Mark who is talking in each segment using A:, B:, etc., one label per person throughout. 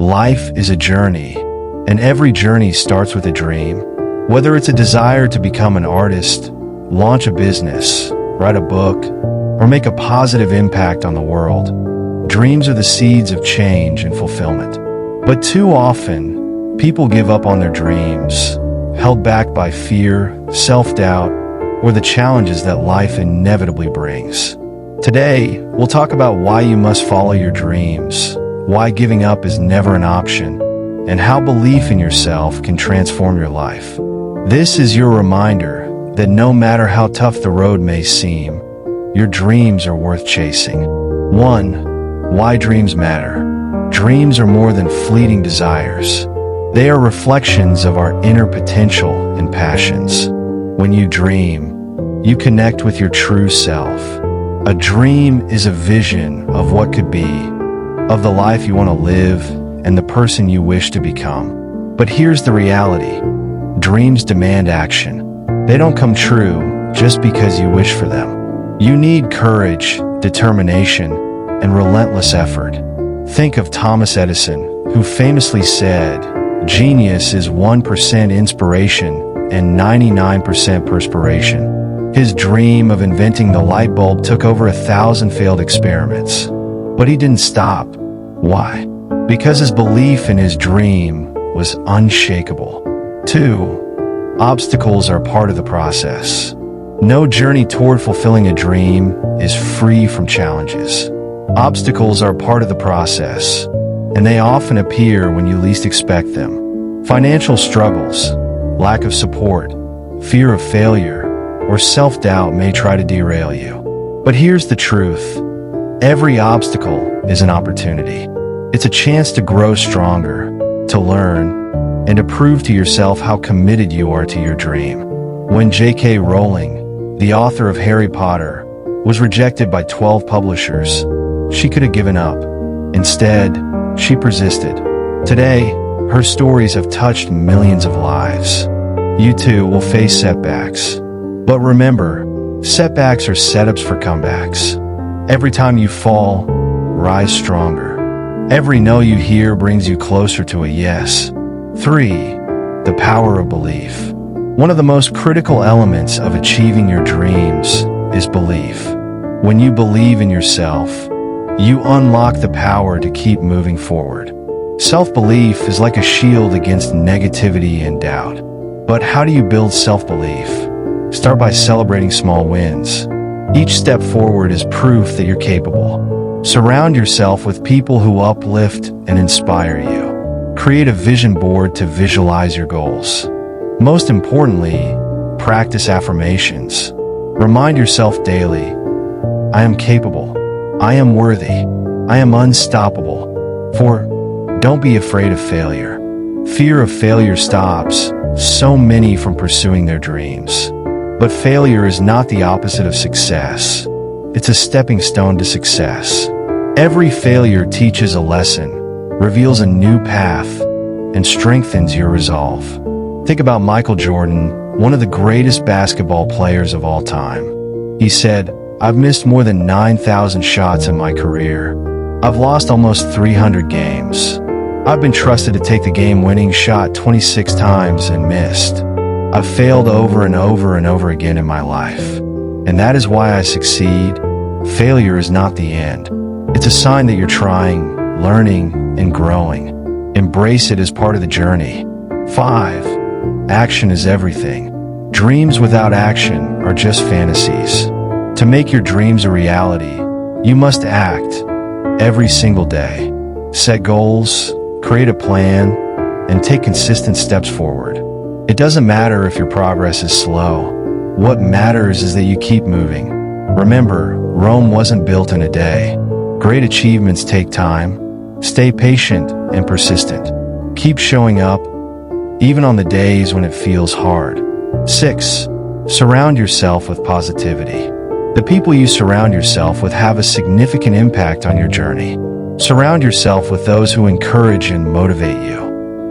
A: Life is a journey, and every journey starts with a dream. Whether it's a desire to become an artist, launch a business, write a book, or make a positive impact on the world, dreams are the seeds of change and fulfillment. But too often, people give up on their dreams, held back by fear, self-doubt, or the challenges that life inevitably brings. Today, we'll talk about why you must follow your dreams, why giving up is never an option, and how belief in yourself can transform your life. This is your reminder that no matter how tough the road may seem, your dreams are worth chasing. 1. Why dreams matter. Dreams are more than fleeting desires. They are reflections of our inner potential and passions. When you dream, you connect with your true self. A dream is a vision of what could be, of the life you want to live, and the person you wish to become. But here's the reality. Dreams demand action. They don't come true just because you wish for them. You need courage, determination, and relentless effort. Think of Thomas Edison, who famously said, "Genius is 1% inspiration and 99% perspiration." His dream of inventing the light bulb took over 1,000 failed experiments. But he didn't stop. Why? Because his belief in his dream was unshakable. 2. Obstacles are part of the process. No journey toward fulfilling a dream is free from challenges. Obstacles are part of the process, and they often appear when you least expect them. Financial struggles, lack of support, fear of failure, or self-doubt may try to derail you. But here's the truth. Every obstacle is an opportunity. It's a chance to grow stronger, to learn, and to prove to yourself how committed you are to your dream. When J.K. Rowling, the author of Harry Potter, was rejected by 12 publishers, she could have given up. Instead, she persisted. Today, her stories have touched millions of lives. You too will face setbacks. But remember, setbacks are setups for comebacks. Every time you fall, rise stronger. Every no you hear brings you closer to a yes. 3. The power of belief. One of the most critical elements of achieving your dreams is belief. When you believe in yourself, you unlock the power to keep moving forward. Self-belief is like a shield against negativity and doubt. But how do you build self-belief? Start by celebrating small wins. Each step forward is proof that you're capable. Surround yourself with people who uplift and inspire you. Create a vision board to visualize your goals. Most importantly, practice affirmations. Remind yourself daily, I am capable. I am worthy. I am unstoppable. 4. Don't be afraid of failure. Fear of failure stops so many from pursuing their dreams. But failure is not the opposite of success. It's a stepping stone to success. Every failure teaches a lesson, reveals a new path, and strengthens your resolve. Think about Michael Jordan, one of the greatest basketball players of all time. He said, "I've missed more than 9,000 shots in my career. I've lost almost 300 games. I've been trusted to take the game-winning shot 26 times and missed. I've failed over and over and over again in my life. And that is why I succeed. Failure is not the end. It's a sign that you're trying, learning, and growing. Embrace it as part of the journey." 5. Action is everything. Dreams without action are just fantasies. To make your dreams a reality, you must act every single day. Set goals, create a plan, and take consistent steps forward. It doesn't matter if your progress is slow. What matters is that you keep moving. Remember, Rome wasn't built in a day. Great achievements take time. Stay patient and persistent. Keep showing up, even on the days when it feels hard. 6. Surround yourself with positivity. The people you surround yourself with have a significant impact on your journey. Surround yourself with those who encourage and motivate you.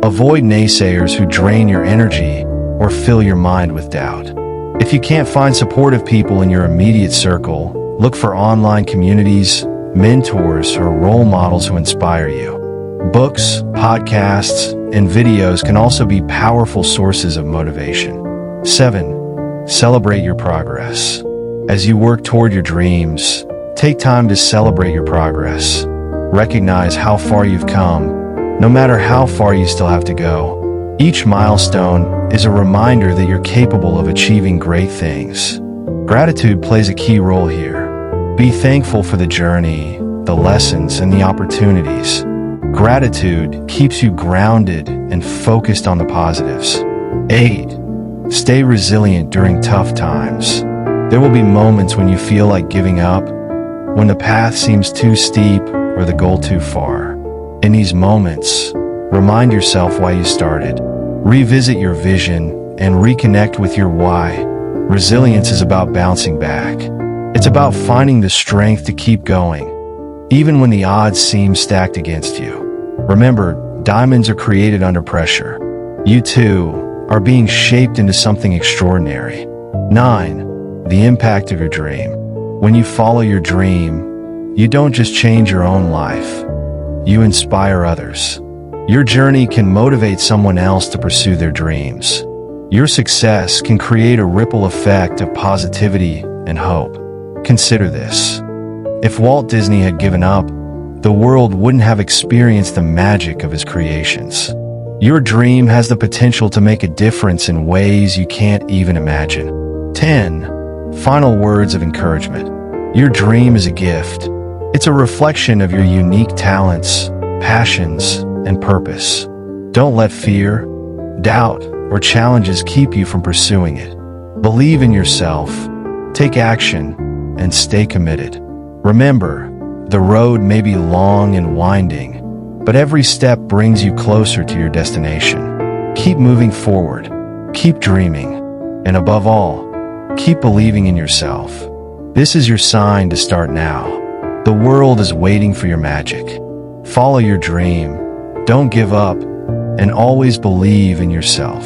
A: Avoid naysayers who drain your energy or fill your mind with doubt. If you can't find supportive people in your immediate circle, look for online communities, mentors, or role models who inspire you. Books, podcasts, and videos can also be powerful sources of motivation. 7. Celebrate your progress. As you work toward your dreams, take time to celebrate your progress. Recognize how far you've come, no matter how far you still have to go. Each milestone is a reminder that you're capable of achieving great things. Gratitude plays a key role here. Be thankful for the journey, the lessons, and the opportunities. Gratitude keeps you grounded and focused on the positives. 8. Stay resilient during tough times. There will be moments when you feel like giving up, when the path seems too steep or the goal too far. In these moments, remind yourself why you started. Revisit your vision and reconnect with your why. Resilience is about bouncing back. It's about finding the strength to keep going, even when the odds seem stacked against you. Remember, diamonds are created under pressure. You too are being shaped into something extraordinary. 9. The impact of your dream. When you follow your dream, you don't just change your own life. You inspire others. Your journey can motivate someone else to pursue their dreams. Your success can create a ripple effect of positivity and hope. Consider this. If Walt Disney had given up, the world wouldn't have experienced the magic of his creations. Your dream has the potential to make a difference in ways you can't even imagine. 10. Final words of encouragement. Your dream is a gift. It's a reflection of your unique talents, passions, and purpose. Don't let fear, doubt, or challenges keep you from pursuing it. Believe in yourself, take action, and stay committed. Remember, the road may be long and winding, but every step brings you closer to your destination. Keep moving forward, keep dreaming, and above all, keep believing in yourself. This is your sign to start now. The world is waiting for your magic. Follow your dream, don't give up, and always believe in yourself.